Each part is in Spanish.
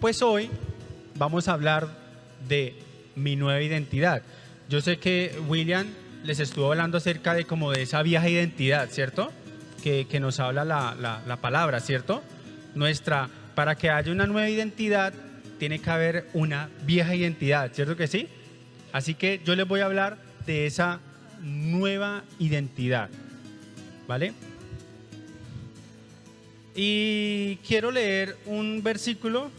Pues hoy vamos a hablar de mi nueva identidad. Yo sé que William les estuvo hablando acerca de como de esa vieja identidad, ¿cierto? Que nos habla la palabra, ¿cierto? Para que haya una nueva identidad, tiene que haber una vieja identidad, ¿cierto que sí? Así que yo les voy a hablar de esa nueva identidad, ¿vale? Y quiero leer un versículo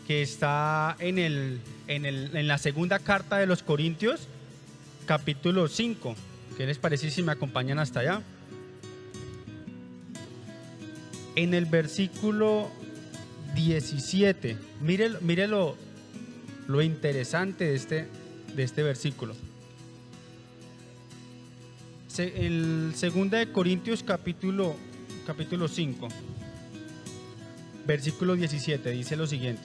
que está en la segunda carta de los Corintios, capítulo 5. ¿Qué les parece si me acompañan hasta allá? En el versículo 17, mire lo interesante de este versículo. El segunda de Corintios capítulo 5, versículo 17, dice lo siguiente.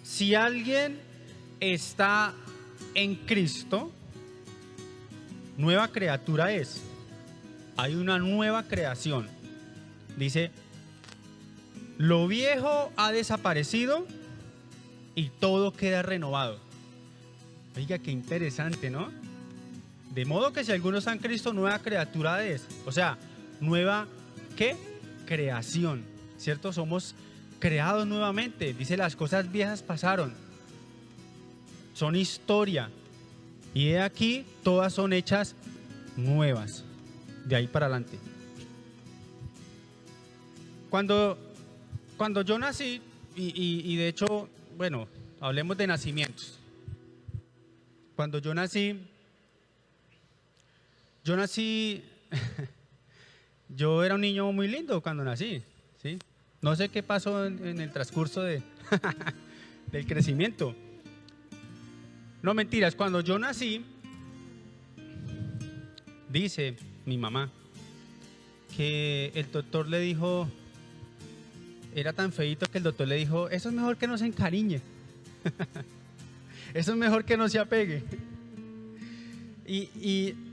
Si alguien está en Cristo, nueva criatura es. Hay una nueva creación. Dice, lo viejo ha desaparecido y todo queda renovado. Oiga, qué interesante, ¿no? De modo que si alguno está en Cristo, nueva criatura es. O sea, nueva, ¿qué? Creación, ¿cierto? Somos creados nuevamente. Dice, las cosas viejas pasaron. Son historia. Y de aquí, todas son hechas nuevas. De ahí para adelante. Cuando yo nací, y de hecho, bueno, hablemos de nacimientos. Cuando yo nací, yo era un niño muy lindo cuando nací, ¿sí? No sé qué pasó en el transcurso del crecimiento. No, mentiras, cuando yo nací, dice mi mamá que el doctor le dijo, era tan feíto que el doctor le dijo, eso es mejor que no se encariñe. Eso es mejor que no se apegue.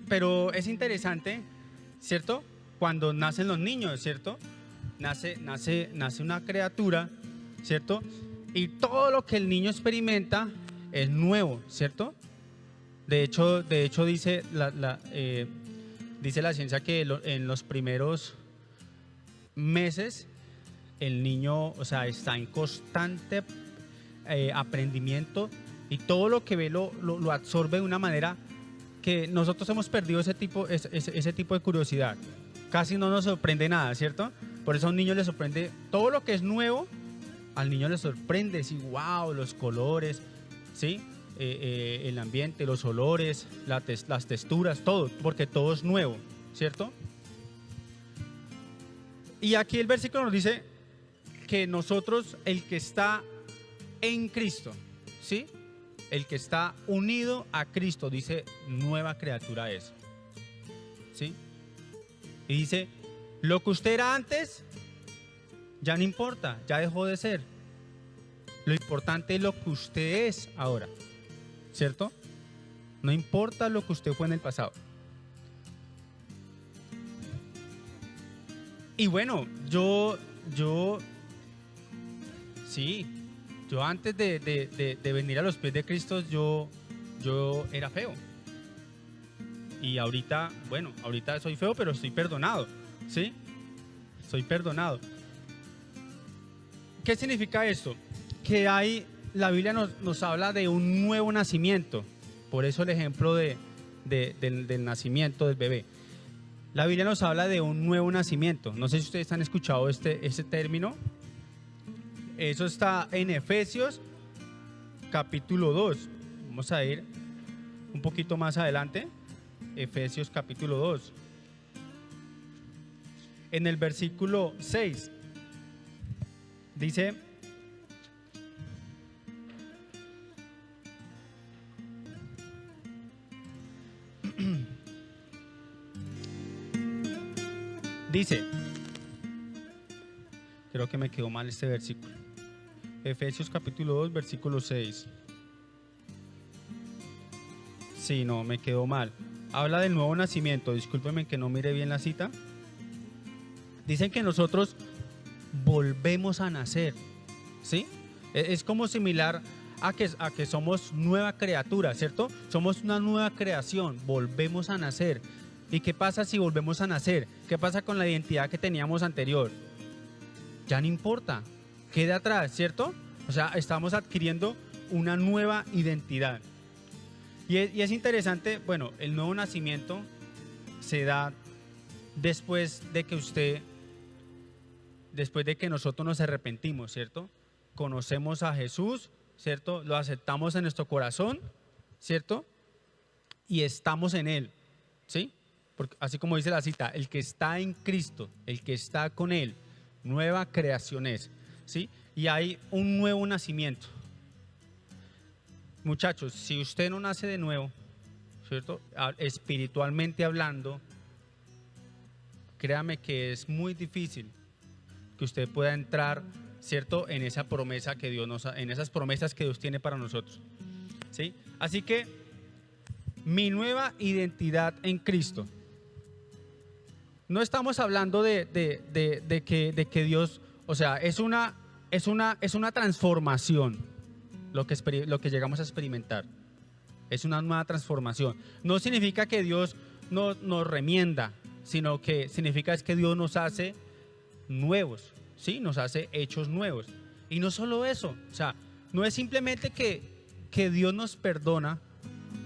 Pero es interesante, ¿cierto? Cuando nacen los niños, ¿cierto? Nace una criatura, ¿cierto? Y todo lo que el niño experimenta es nuevo, ¿cierto? De hecho dice la ciencia que en los primeros meses el niño, o sea, está en constante aprendimiento y todo lo que ve lo absorbe de una manera que nosotros hemos perdido ese tipo de curiosidad. Casi no nos sorprende nada, ¿cierto? Por eso a un niño le sorprende todo lo que es nuevo. Al niño le sorprende, sí, wow, los colores, ¿sí? El ambiente, los olores, las texturas, todo, porque todo es nuevo, ¿cierto? Y aquí el versículo nos dice que nosotros, el que está en Cristo, ¿sí? El que está unido a Cristo, dice, nueva criatura es, ¿sí? Y dice, lo que usted era antes, ya no importa, ya dejó de ser. Lo importante es lo que usted es ahora, ¿cierto? No importa lo que usted fue en el pasado. Y bueno, yo antes de venir a los pies de Cristo, yo era feo. Y ahorita soy feo, pero estoy perdonado, ¿sí? Soy perdonado. ¿Qué significa esto? Que la Biblia nos habla de un nuevo nacimiento. Por eso el ejemplo del nacimiento del bebé. La Biblia nos habla de un nuevo nacimiento. No sé si ustedes han escuchado este término. Eso está en Efesios capítulo 2. Vamos a ir un poquito más adelante. Efesios capítulo 2. En el versículo 6 dice: creo que me quedó mal este versículo. Efesios capítulo 2, versículo 6. Sí, no, me quedó mal. Habla del nuevo nacimiento. Discúlpeme que no mire bien la cita. dicen que nosotros volvemos a nacer, ¿sí? Es como similar a que somos nueva criatura, ¿cierto? Somos una nueva creación, volvemos a nacer. ¿Y qué pasa si volvemos a nacer? ¿Qué pasa con la identidad que teníamos anterior? Ya no importa, queda atrás, ¿cierto? O sea, estamos adquiriendo una nueva identidad. Y es interesante, bueno, el nuevo nacimiento se da después de que nosotros nos arrepentimos, ¿cierto? Conocemos a Jesús, ¿cierto? Lo aceptamos en nuestro corazón, ¿cierto? Y estamos en Él, ¿sí? Porque, así como dice la cita, el que está en Cristo, el que está con Él, nueva creación es, ¿sí? Y hay un nuevo nacimiento. Muchachos, si usted no nace de nuevo, ¿cierto? Espiritualmente hablando, créame que es muy difícil que usted pueda entrar, ¿cierto? En esa promesa que en esas promesas que Dios tiene para nosotros, ¿sí? Así que mi nueva identidad en Cristo. No estamos hablando de que Dios, o sea, es una transformación lo que llegamos a experimentar. Es una nueva transformación. No significa que Dios nos remienda, sino que significa es que Dios nos hace nuevos, ¿sí? Nos hace hechos nuevos. Y no solo eso, o sea, no es simplemente que Dios nos perdona,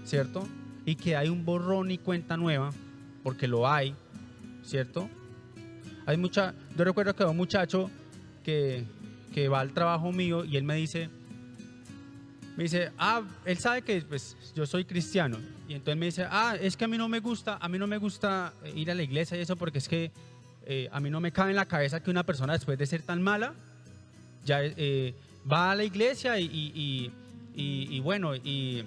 ¿cierto? Y que hay un borrón y cuenta nueva, porque lo hay, ¿cierto? Yo recuerdo que hay un muchacho que va al trabajo mío y él me dice, él sabe que pues, yo soy cristiano, y entonces me dice, es que a mí no me gusta ir a la iglesia y eso, porque es que a mí no me cabe en la cabeza que una persona después de ser tan mala ya va a la iglesia y bueno, y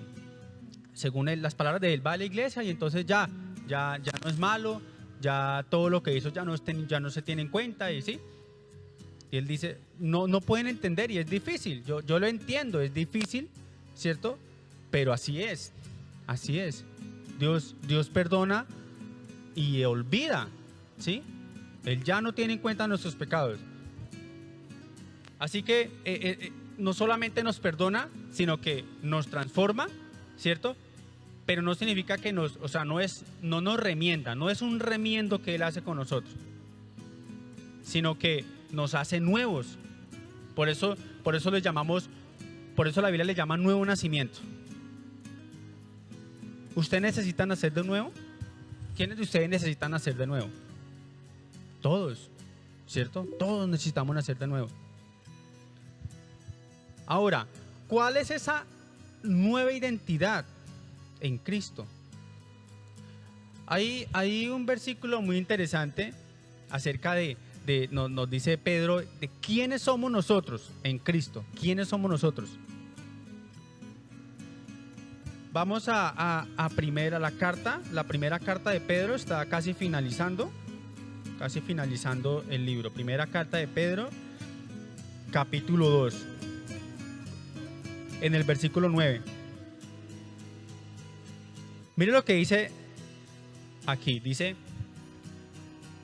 según las palabras de él, va a la iglesia y entonces ya no es malo, ya todo lo que hizo ya no se tiene en cuenta, y sí. Y él dice, no pueden entender, y es difícil, yo lo entiendo, es difícil, ¿cierto? Pero así es. Dios perdona y olvida, ¿sí? Él ya no tiene en cuenta nuestros pecados. Así que no solamente nos perdona, sino que nos transforma, ¿cierto? Pero no significa que no nos remienda, no es un remiendo que Él hace con nosotros, sino que nos hace nuevos. Por eso la Biblia le llama nuevo nacimiento. ¿Usted necesita nacer de nuevo? ¿Quiénes de ustedes necesitan nacer de nuevo? Todos, ¿cierto? Todos necesitamos nacer de nuevo. Ahora, ¿cuál es esa nueva identidad en Cristo? Hay un versículo muy interesante acerca nos dice Pedro, de quiénes somos nosotros en Cristo. ¿Quiénes somos nosotros? Vamos a la primera carta de Pedro, está casi finalizando el libro. Primera carta de Pedro, capítulo 2, en el versículo 9. Mire lo que dice aquí, dice,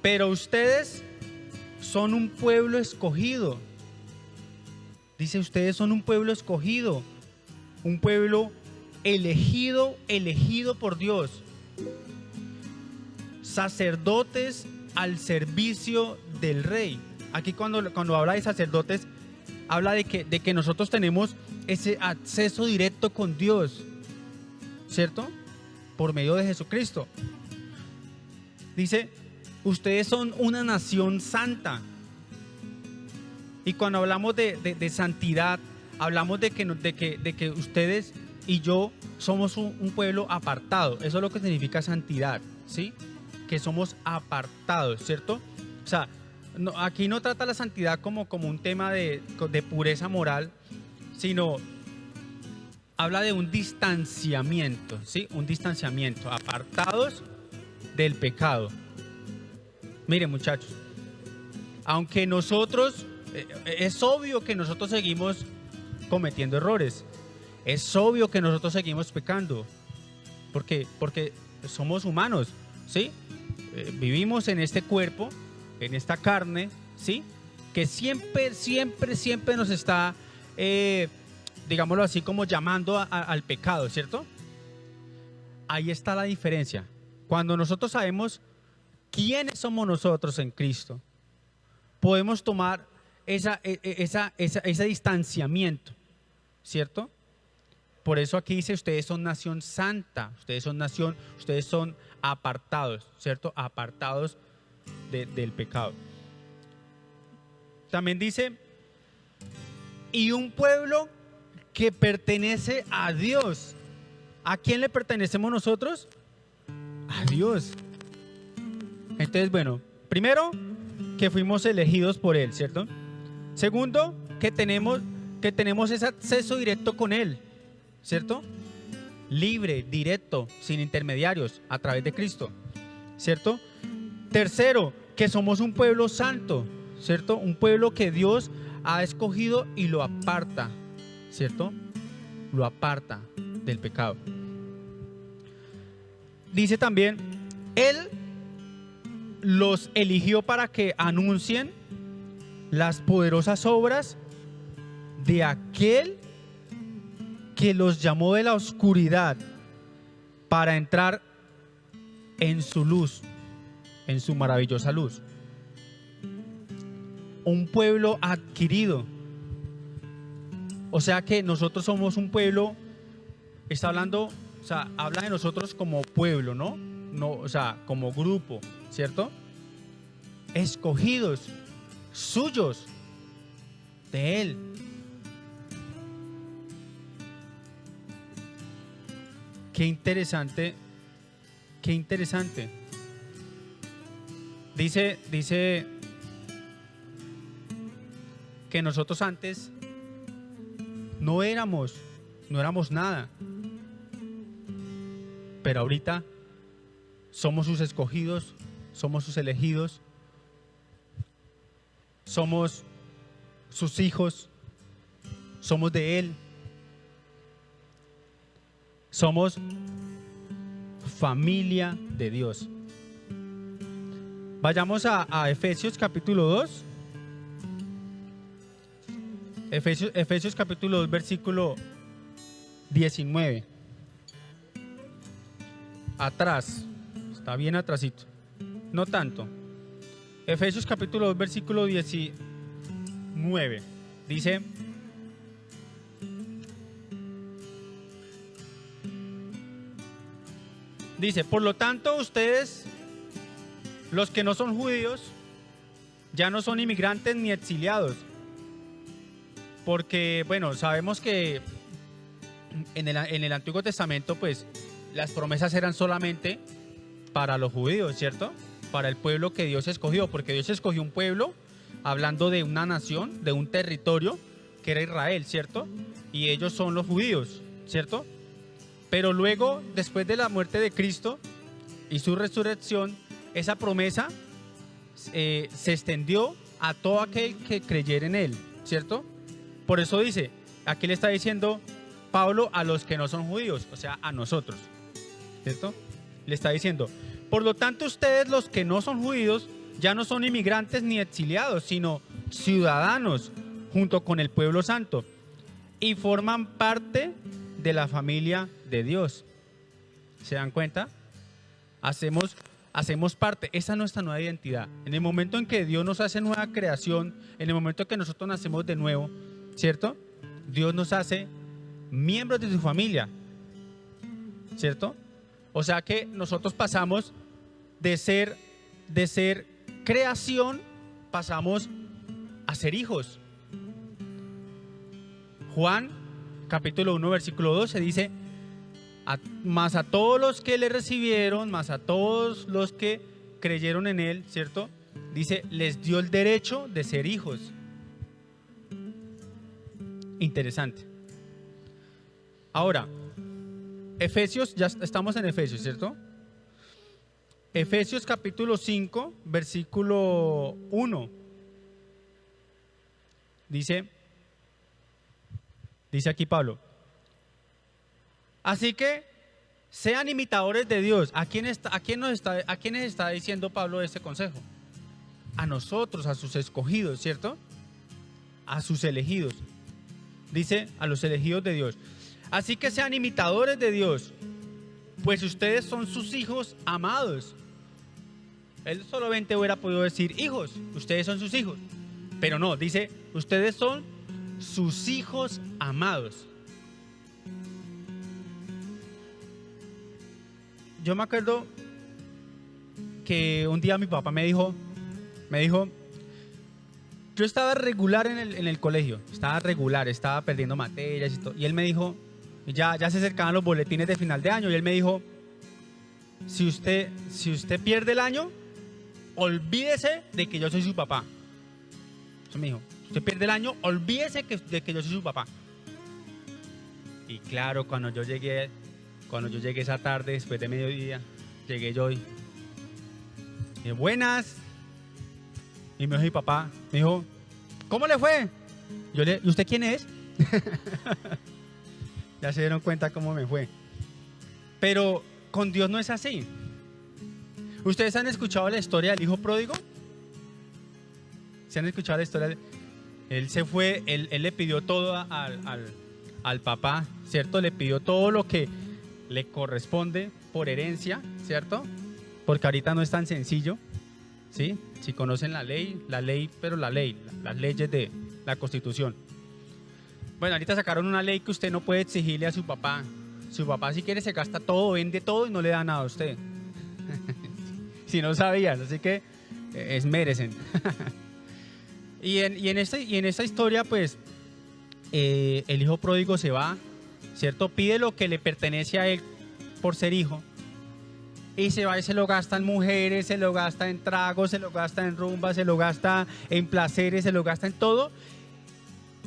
pero ustedes son un pueblo escogido. Dice, ustedes son un pueblo escogido, un pueblo elegido por Dios, sacerdotes al servicio del Rey. Aquí cuando habla de sacerdotes, habla de que nosotros tenemos ese acceso directo con Dios, ¿cierto? Por medio de Jesucristo. Dice, ustedes son una nación santa. Y cuando hablamos de santidad, hablamos de que ustedes y yo somos un pueblo apartado. Eso es lo que significa santidad, ¿sí? Que somos apartados, ¿cierto? O sea, aquí no trata la santidad como un tema de pureza moral, sino habla de un distanciamiento, ¿sí? Un distanciamiento, apartados del pecado. Miren, muchachos, aunque nosotros, es obvio que nosotros seguimos cometiendo errores, es obvio que nosotros seguimos pecando, porque somos humanos, ¿sí? Vivimos en este cuerpo, en esta carne, ¿sí? Que siempre, siempre, siempre nos está, digámoslo así, como llamando al pecado, ¿cierto? Ahí está la diferencia. Cuando nosotros sabemos quiénes somos nosotros en Cristo, podemos tomar ese distanciamiento, ¿cierto? Por eso aquí dice, ustedes son nación santa, ustedes son apartados, ¿cierto? Apartados del pecado. También dice, y un pueblo que pertenece a Dios. ¿A quién le pertenecemos nosotros? A Dios. Entonces, bueno, primero, que fuimos elegidos por Él, ¿cierto? Segundo, que tenemos ese acceso directo con Él, ¿cierto? Libre, directo, sin intermediarios, a través de Cristo, ¿cierto? Tercero, que somos un pueblo santo, ¿cierto? Un pueblo que Dios ha escogido y lo aparta, ¿cierto? Lo aparta del pecado. Dice también, Él los eligió para que anuncien las poderosas obras de aquel que los llamó de la oscuridad para entrar en su luz, en su maravillosa luz. Un pueblo adquirido. O sea que nosotros somos un pueblo, está hablando, o sea, habla de nosotros como pueblo, ¿no? No, o sea, como grupo, ¿cierto? Escogidos, suyos, de Él. Qué interesante, qué interesante. Dice que nosotros antes no éramos nada, pero ahorita somos sus escogidos, somos sus elegidos, somos sus hijos, somos de Él, somos familia de Dios. Vayamos a Efesios capítulo 2. Efesios capítulo 2, versículo 19. Atrás, está bien atrasito, no tanto. Efesios capítulo 2, versículo 19. Dice, por lo tanto ustedes, los que no son judíos, ya no son inmigrantes ni exiliados. Porque, bueno, sabemos que en el Antiguo Testamento, pues, las promesas eran solamente para los judíos, ¿cierto? Para el pueblo que Dios escogió, porque Dios escogió un pueblo, hablando de una nación, de un territorio, que era Israel, ¿cierto? Y ellos son los judíos, ¿cierto? Pero luego, después de la muerte de Cristo y su resurrección, esa promesa se extendió a todo aquel que creyera en Él, ¿cierto? Por eso dice, aquí le está diciendo Pablo a los que no son judíos, o sea, a nosotros, ¿cierto? Le está diciendo, por lo tanto ustedes los que no son judíos ya no son inmigrantes ni exiliados, sino ciudadanos junto con el pueblo santo y forman parte de la familia de Dios. ¿Se dan cuenta? Hacemos parte, esa es nuestra nueva identidad. En el momento en que Dios nos hace nueva creación, en el momento en que nosotros nacemos de nuevo, ¿cierto? Dios nos hace miembros de su familia, ¿cierto? O sea que nosotros pasamos de ser creación, pasamos a ser hijos. Juan, capítulo 1, versículo 12 dice, más a todos los que le recibieron, más a todos los que creyeron en Él, ¿cierto? Dice, les dio el derecho de ser hijos. Interesante. Ahora, Efesios, ya estamos en Efesios, ¿cierto? Efesios capítulo 5, versículo 1. Dice aquí Pablo, así que sean imitadores de Dios. ¿A quiénes está diciendo Pablo este consejo? a nosotros, a sus escogidos, ¿cierto? A sus elegidos. Dice a los elegidos de Dios. Así que sean imitadores de Dios, pues ustedes son sus hijos amados. Él solamente hubiera podido decir hijos, ustedes son sus hijos. Pero no, dice, ustedes son sus hijos amados. Yo me acuerdo que un día mi papá me dijo, yo estaba regular en el colegio, estaba perdiendo materias y todo. Y él me dijo, ya se acercaban los boletines de final de año, y él me dijo, si usted pierde el año, olvídese de que yo soy su papá. Eso me dijo, usted pierde el año, olvídese de que yo soy su papá. Y claro, cuando yo llegué esa tarde, después de mediodía, llegué yo y dije, buenas. Y me dijo mi papá, me dijo, ¿cómo le fue? ¿Y usted quién es? Ya se dieron cuenta cómo me fue. Pero con Dios no es así. ¿Ustedes han escuchado la historia del hijo pródigo? ¿Se han escuchado la historia? Él se fue, él le pidió todo al papá, ¿cierto? Le pidió todo lo que le corresponde por herencia, ¿cierto? Porque ahorita no es tan sencillo, ¿sí? Si conocen la ley, las leyes de la Constitución. Bueno, ahorita sacaron una ley que usted no puede exigirle a su papá. Su papá, si quiere, se gasta todo, vende todo y no le da nada a usted. Si no sabías, así que esmérecen. y en esta historia, pues, el hijo pródigo se va, ¿cierto? Pide lo que le pertenece a él por ser hijo. Y se va y se lo gasta en mujeres, se lo gasta en tragos, se lo gasta en rumbas, se lo gasta en placeres, se lo gasta en todo.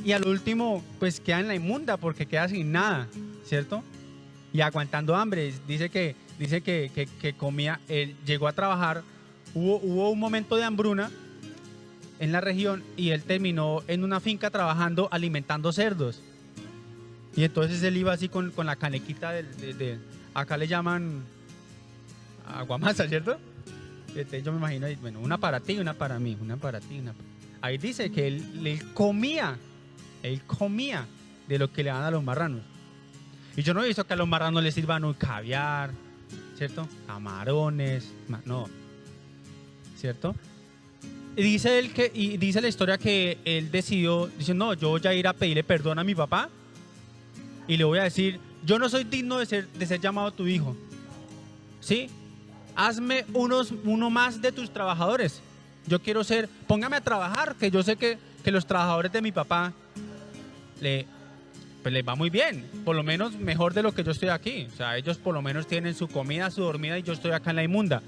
Y al último, pues queda en la inmunda porque queda sin nada, ¿cierto? Y aguantando hambre. Dice que comía, él llegó a trabajar, hubo un momento de hambruna en la región y él terminó en una finca trabajando, alimentando cerdos. Y entonces él iba así con la canequita acá le llaman aguamasa, ¿cierto? Yo me imagino, bueno, una para ti y una para mí, una para ti, una para... Ahí dice que él comía de lo que le dan a los marranos. Y yo no he visto que a los marranos les sirvan un caviar, ¿cierto? Camarones, no, ¿cierto? Y dice la historia que él decidió, dice, no, yo voy a ir a pedirle perdón a mi papá y le voy a decir, yo no soy digno de ser llamado tu hijo, ¿sí? Hazme uno más de tus trabajadores. Yo quiero póngame a trabajar, que yo sé que los trabajadores de mi papá les va muy bien, por lo menos mejor de lo que yo estoy aquí. O sea, ellos por lo menos tienen su comida, su dormida y yo estoy acá en la inmunda.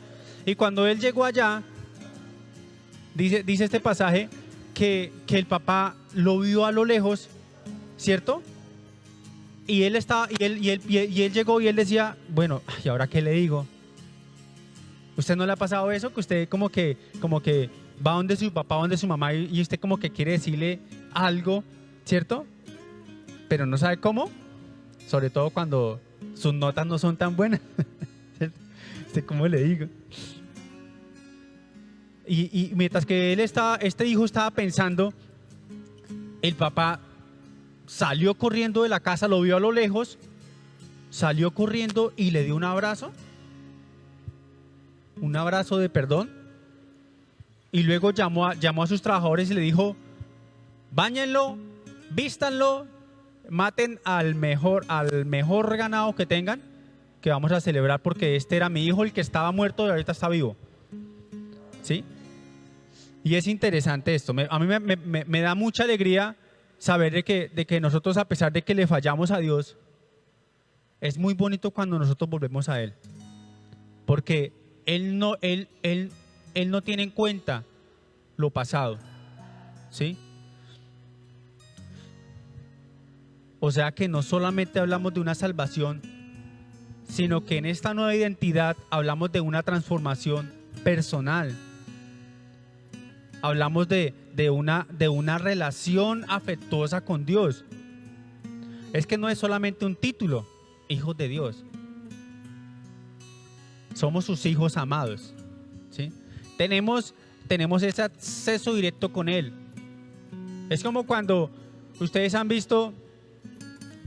Y cuando él llegó allá, dice este pasaje que el papá lo vio a lo lejos, ¿cierto? Y él llegó y él decía, bueno, ¿y ahora qué le digo? ¿Usted no le ha pasado eso? Que usted como que va donde su papá, donde su mamá y usted como que quiere decirle algo, ¿cierto? Pero no sabe cómo, sobre todo cuando sus notas no son tan buenas. ¿Cómo le digo? Y mientras que este hijo estaba pensando, el papá salió corriendo de la casa, lo vio a lo lejos, salió corriendo y le dio un abrazo de perdón, y luego llamó a sus trabajadores y le dijo, báñenlo, vístanlo, maten al mejor ganado que tengan, que vamos a celebrar porque este era mi hijo, el que estaba muerto y ahorita está vivo, ¿sí? Y es interesante esto, a mí me da mucha alegría saber de que nosotros, a pesar de que le fallamos a Dios, es muy bonito cuando nosotros volvemos a Él, porque Él no tiene en cuenta lo pasado, ¿sí? O sea que no solamente hablamos de una salvación, sino que en esta nueva identidad hablamos de una transformación personal. Hablamos de una relación afectuosa con Dios. Es que no es solamente un título, hijos de Dios. Somos sus hijos amados, ¿sí? Tenemos tenemos ese acceso directo con Él. Es como cuando ustedes han visto,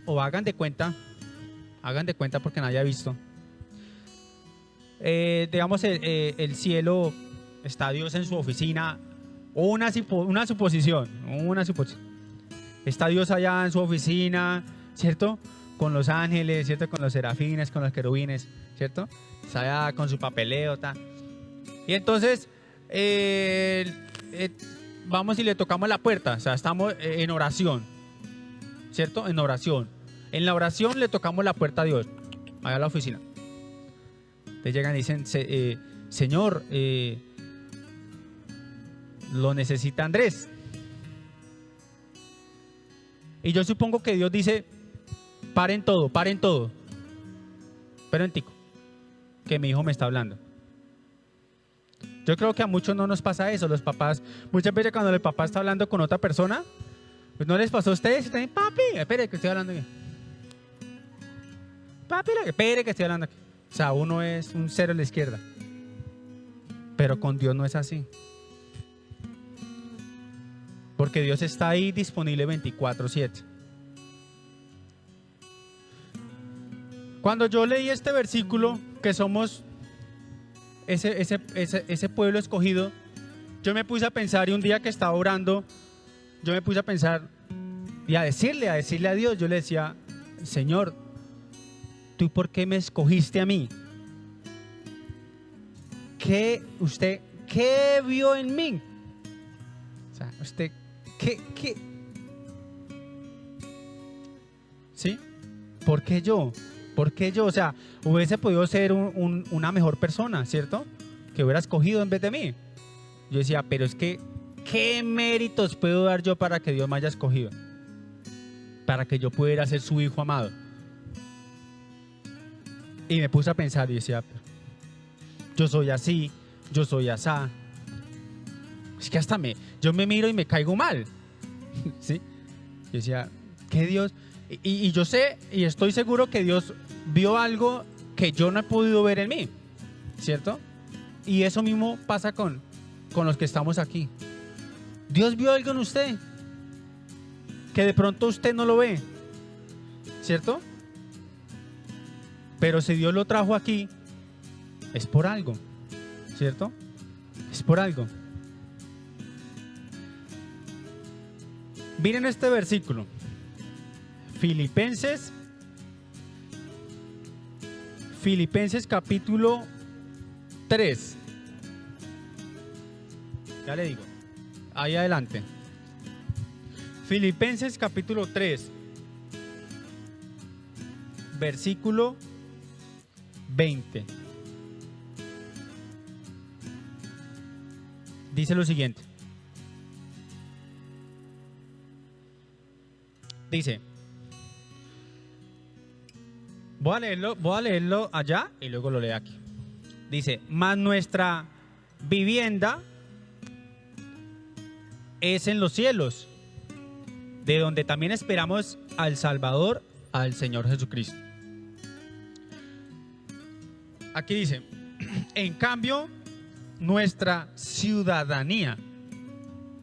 o hagan de cuenta porque nadie ha visto, digamos el cielo, está Dios en su oficina, o una suposición. Está Dios allá en su oficina, ¿cierto? Con los ángeles, ¿cierto? Con los serafines, con los querubines, ¿cierto? Está allá con su papeleo, ta. Y entonces, vamos y le tocamos la puerta, o sea, estamos en oración, ¿cierto? En oración. En la oración le tocamos la puerta a Dios, allá a la oficina. Entonces llegan y dicen, Señor, lo necesita Andrés. Y yo supongo que Dios dice, paren todo, pero en tico, que mi hijo me está hablando. Yo creo que a muchos no nos pasa eso. Los papás, muchas veces cuando el papá está hablando con otra persona, pues no les pasó a ustedes, están, papi, espere que estoy hablando aquí. Papi, espere que estoy hablando aquí. O sea, uno es un cero a la izquierda. Pero con Dios no es así. Porque Dios está ahí disponible 24/7. Cuando yo leí este versículo, que somos ese pueblo escogido, yo me puse a pensar, y un día que estaba orando, yo me puse a pensar y a decirle a Dios, yo le decía, Señor, ¿tú por qué me escogiste a mí? ¿Qué vio en mí? O sea, usted, ¿qué? ¿Sí? ¿Por qué yo? ¿Por qué yo? O sea, hubiese podido ser una mejor persona, ¿cierto? Que hubiera escogido en vez de mí. Yo decía, pero es que, ¿qué méritos puedo dar yo para que Dios me haya escogido? Para que yo pudiera ser su hijo amado. Y me puse a pensar y decía, yo soy así, yo soy asá. Es que hasta yo me miro y me caigo mal. ¿Sí? Yo decía, ¿qué Dios? Y yo sé y estoy seguro que Dios vio algo que yo no he podido ver en mí, ¿cierto? Y eso mismo pasa con los que estamos aquí. Dios vio algo en usted que de pronto usted no lo ve, ¿cierto? Pero si Dios lo trajo aquí, es por algo, ¿cierto? Es por algo. Miren este versículo. Filipenses capítulo 3. Ya le digo, ahí adelante. Filipenses capítulo 3, versículo 20. Dice lo siguiente. Dice, voy a leerlo allá y luego lo leo aquí. Dice, mas nuestra vivienda es en los cielos, de donde también esperamos al Salvador, al Señor Jesucristo. Aquí dice, en cambio, nuestra ciudadanía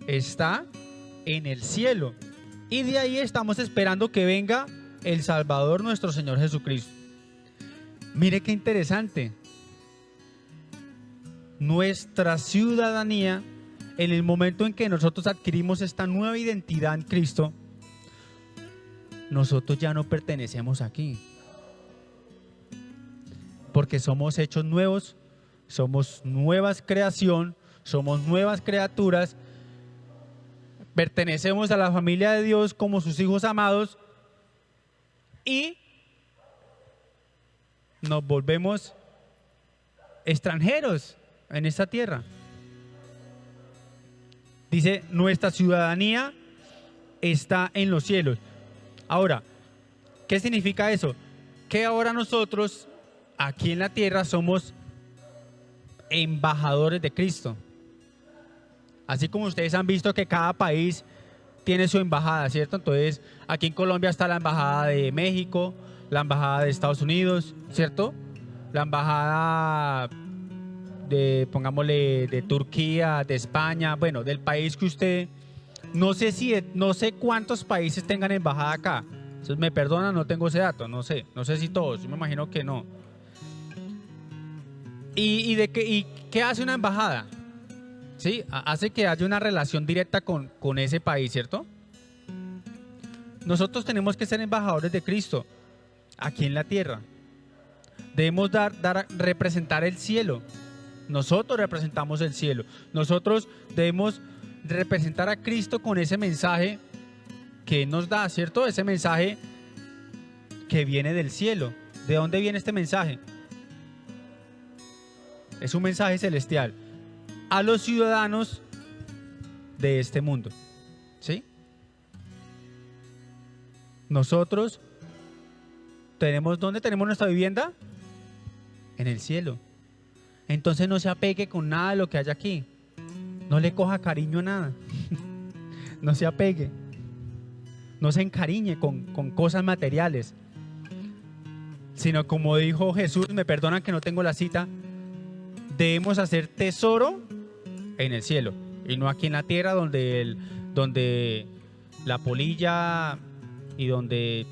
está en el cielo, y de ahí estamos esperando que venga el Salvador, nuestro Señor Jesucristo. Mire qué interesante. Nuestra ciudadanía, en el momento en que nosotros adquirimos esta nueva identidad en Cristo, nosotros ya no pertenecemos aquí. Porque somos hechos nuevos, somos nuevas creación, somos nuevas criaturas, pertenecemos a la familia de Dios como sus hijos amados y nos volvemos extranjeros en esta tierra. Dice, nuestra ciudadanía está en los cielos. Ahora, ¿qué significa eso? Que ahora nosotros aquí en la tierra somos embajadores de Cristo. Así como ustedes han visto que cada país tiene su embajada, ¿cierto? Entonces, aquí en Colombia está la embajada de México, la embajada de Estados Unidos, ¿cierto? La embajada pongámosle, de Turquía, de España, bueno, del país que usted, no sé cuántos países tengan embajada acá. Entonces, me perdonan, no tengo ese dato, no sé si todos, yo me imagino que no. ¿Y qué hace una embajada? ¿Sí? Hace que haya una relación directa con ese país, ¿cierto? Nosotros tenemos que ser embajadores de Cristo aquí en la tierra. Debemos representar el cielo. Nosotros representamos el cielo. Nosotros debemos representar a Cristo con ese mensaje que nos da, ¿cierto? Ese mensaje que viene del cielo. ¿De dónde viene este mensaje? Es un mensaje celestial a los ciudadanos de este mundo, ¿sí? Nosotros ¿dónde tenemos nuestra vivienda? En el cielo. Entonces no se apegue con nada de lo que haya aquí. No le coja cariño a nada. No se apegue. No se encariñe con cosas materiales. Sino como dijo Jesús, me perdonan que no tengo la cita, debemos hacer tesoro en el cielo y no aquí en la tierra donde la polilla y donde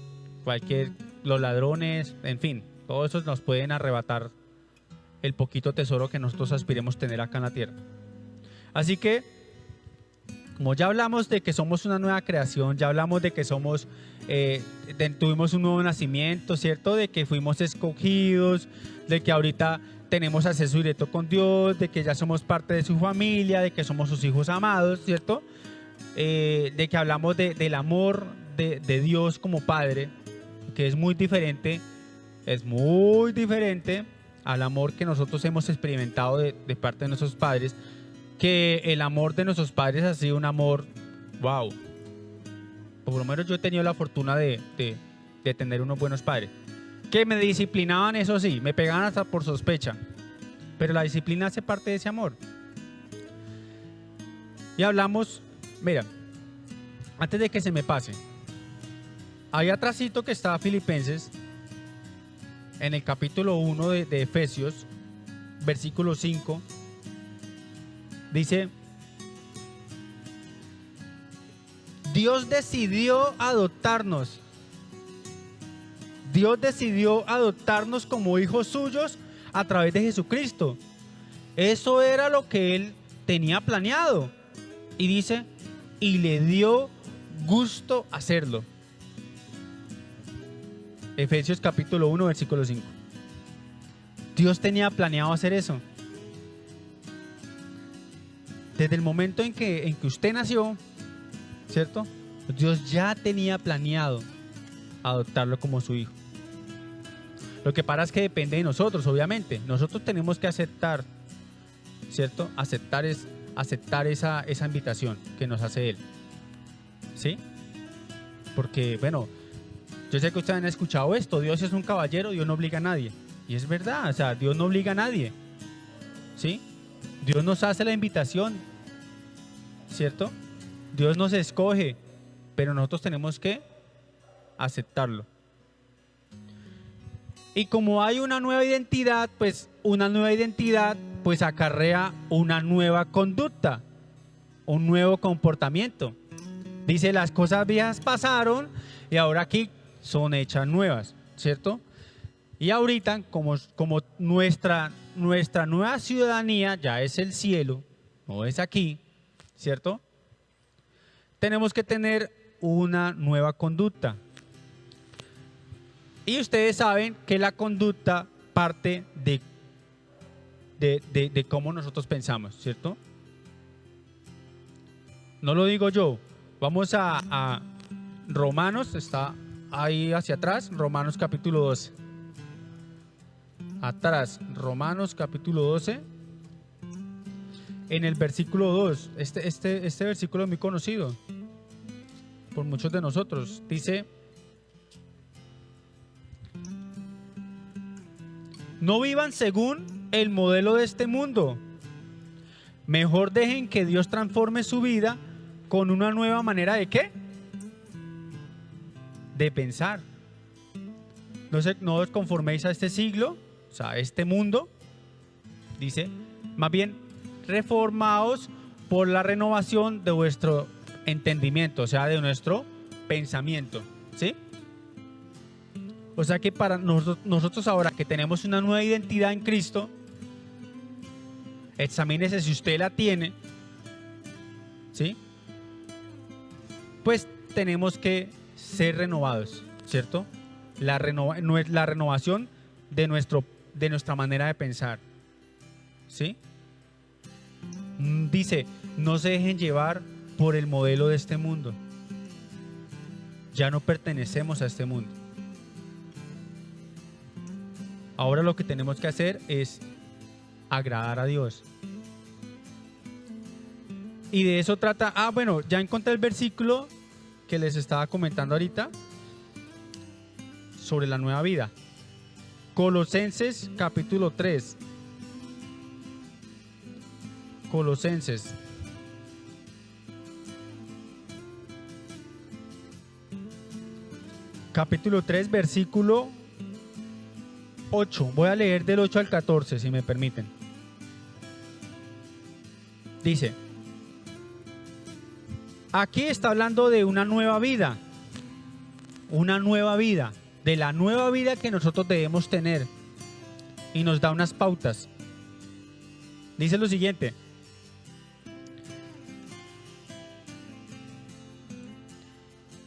los ladrones, en fin, todos esos nos pueden arrebatar el poquito tesoro que nosotros aspiremos tener acá en la tierra. Así que, como ya hablamos de que somos una nueva creación, ya hablamos de que tuvimos un nuevo nacimiento, ¿cierto? De que fuimos escogidos, de que ahorita tenemos acceso directo con Dios, de que ya somos parte de su familia, de que somos sus hijos amados, ¿cierto? De que hablamos del amor de Dios como Padre, que es muy diferente al amor que nosotros hemos experimentado de parte de nuestros padres, que el amor de nuestros padres ha sido un amor, wow. Por lo menos yo he tenido la fortuna de tener unos buenos padres. Que me disciplinaban, eso sí, me pegaban hasta por sospecha. Pero la disciplina hace parte de ese amor. Y hablamos, mira, antes de que se me pase, ahí atrásito que está Filipenses, en el capítulo 1 de Efesios, versículo 5, dice: Dios decidió adoptarnos como hijos suyos a través de Jesucristo. Eso era lo que Él tenía planeado. Y dice, y le dio gusto hacerlo. Efesios capítulo 1, versículo 5. Dios tenía planeado hacer eso. Desde el momento en que usted nació, ¿cierto? Dios ya tenía planeado adoptarlo como su hijo. Lo que pasa es que depende de nosotros, obviamente. Nosotros tenemos que aceptar, ¿cierto? Aceptar esa invitación que nos hace Él. ¿Sí? Porque, bueno, yo sé que ustedes han escuchado esto. Dios es un caballero, Dios no obliga a nadie. Y es verdad, o sea, Dios no obliga a nadie. ¿Sí? Dios nos hace la invitación, ¿cierto? Dios nos escoge, pero nosotros tenemos que aceptarlo. Y como hay una nueva identidad, pues acarrea una nueva conducta, un nuevo comportamiento. Dice, las cosas viejas pasaron y ahora aquí son hechas nuevas, ¿cierto? Y ahorita, como nuestra nueva ciudadanía ya es el cielo, no es aquí, ¿cierto? Tenemos que tener una nueva conducta. Y ustedes saben que la conducta parte de cómo nosotros pensamos, ¿cierto? No lo digo yo. Vamos a Romanos, está ahí hacia atrás, Romanos capítulo 12. Atrás, Romanos capítulo 12. En el versículo 2, este versículo es muy conocido por muchos de nosotros. Dice: no vivan según el modelo de este mundo. Mejor dejen que Dios transforme su vida con una nueva manera de ¿qué? De pensar. No os conforméis a este siglo, o sea, a este mundo, dice, Más bien, reformaos por la renovación de vuestro entendimiento, o sea, de nuestro pensamiento, ¿sí? O sea que para nosotros ahora que tenemos una nueva identidad en Cristo, examínese si usted la tiene, ¿sí? Pues tenemos que ser renovados, ¿cierto? La renovación de nuestra manera de pensar, ¿sí? Dice, no se dejen llevar por el modelo de este mundo. Ya no pertenecemos a este mundo. Ahora lo que tenemos que hacer es agradar a Dios. Y de eso trata. Bueno, ya encontré el versículo que les estaba comentando ahorita sobre la nueva vida. Colosenses capítulo 3. Colosenses. Capítulo 3, versículo 8. Voy a leer del 8 al 14, si me permiten. Dice, aquí está hablando de una nueva vida. Una nueva vida. De la nueva vida que nosotros debemos tener. Y nos da unas pautas. Dice lo siguiente.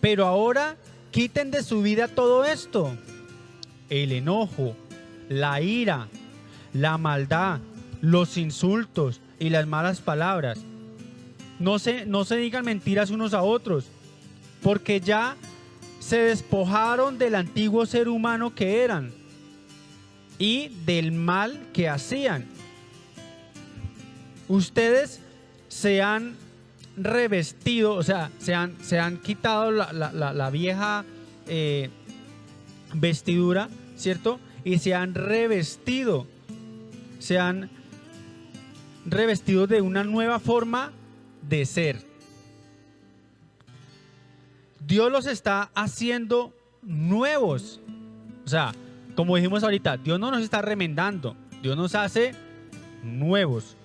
Pero ahora quiten de su vida todo esto: el enojo, la ira, la maldad, los insultos y las malas palabras. No se digan mentiras unos a otros, porque ya se despojaron del antiguo ser humano que eran y del mal que hacían. Ustedes se han revestido, o sea, se han quitado la vieja vestidura, ¿cierto? Y se han revestido de una nueva forma de ser. Dios los está haciendo nuevos. O sea, como dijimos ahorita, Dios no nos está remendando, Dios nos hace nuevos.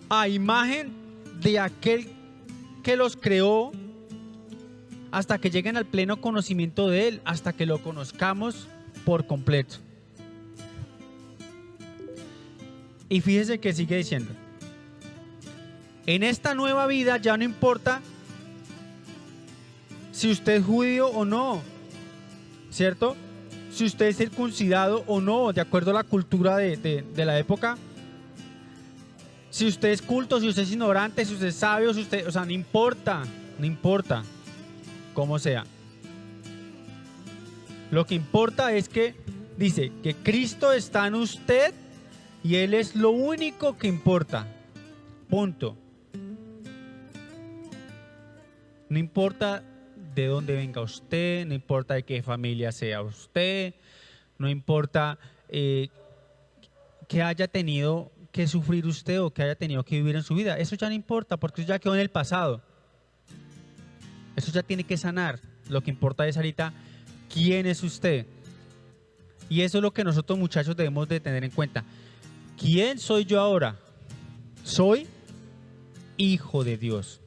A imagen de aquel que los creó, hasta que lleguen al pleno conocimiento de Él, hasta que lo conozcamos por completo. Y fíjese que sigue diciendo: en esta nueva vida ya no importa si usted es judío o no, ¿cierto? Si usted es circuncidado o no, de acuerdo a la cultura de la época. Si usted es culto, si usted es ignorante, si usted es sabio, si usted, o sea, no importa cómo sea. Lo que importa es que dice que Cristo está en usted y Él es lo único que importa. Punto. No importa de dónde venga usted, no importa de qué familia sea usted, no importa que haya tenido que sufrir usted o que haya tenido que vivir en su vida. Eso ya no importa, porque eso ya quedó en el pasado. Eso ya tiene que sanar. Lo que importa es ahorita quién es usted. Y eso es lo que nosotros, muchachos, debemos de tener en cuenta. ¿Quién soy yo ahora? Soy hijo de Dios.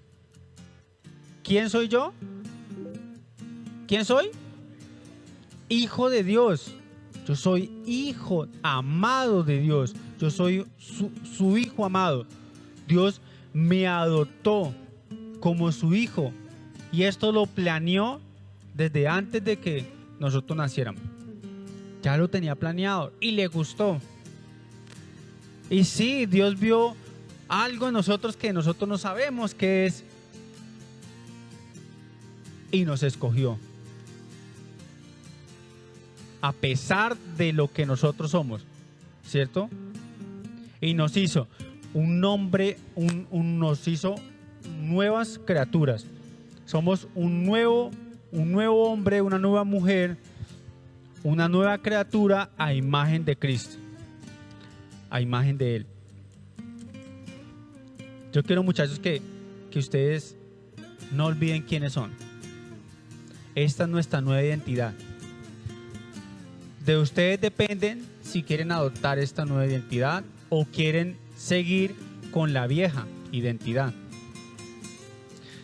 ¿Quién soy yo? ¿Quién soy? Hijo de Dios. Yo soy hijo amado de Dios. Yo soy su hijo amado. Dios me adoptó como su hijo. Y esto lo planeó desde antes de que nosotros naciéramos. Ya lo tenía planeado y le gustó. Y sí, Dios vio algo en nosotros que nosotros no sabemos qué es. Y nos escogió. A pesar de lo que nosotros somos, ¿cierto? Y nos hizo un nombre, nos hizo nuevas criaturas. Somos un nuevo hombre, una nueva mujer, una nueva criatura a imagen de Cristo, a imagen de Él. Yo quiero, muchachos, que ustedes no olviden quiénes son. Esta es nuestra nueva identidad. De ustedes dependen si quieren adoptar esta nueva identidad o quieren seguir con la vieja identidad.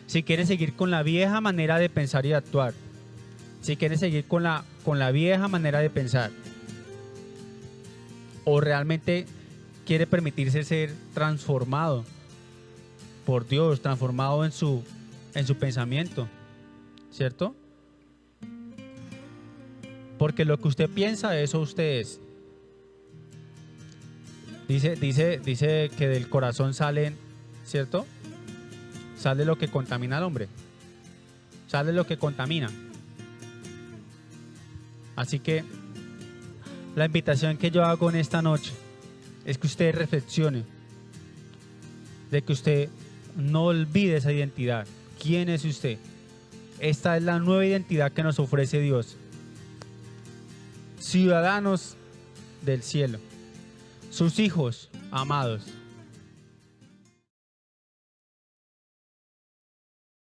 Si quieren seguir con la vieja manera de pensar y de actuar. Si quieren seguir con la vieja manera de pensar. O realmente quiere permitirse ser transformado por Dios, transformado en su pensamiento. ¿Cierto? Porque lo que usted piensa, eso usted es. Dice que del corazón salen, ¿cierto? Sale lo que contamina al hombre. Sale lo que contamina. Así que la invitación que yo hago en esta noche es que usted reflexione, de que usted no olvide esa identidad. ¿Quién es usted? Esta es la nueva identidad que nos ofrece Dios. Ciudadanos del cielo, sus hijos amados.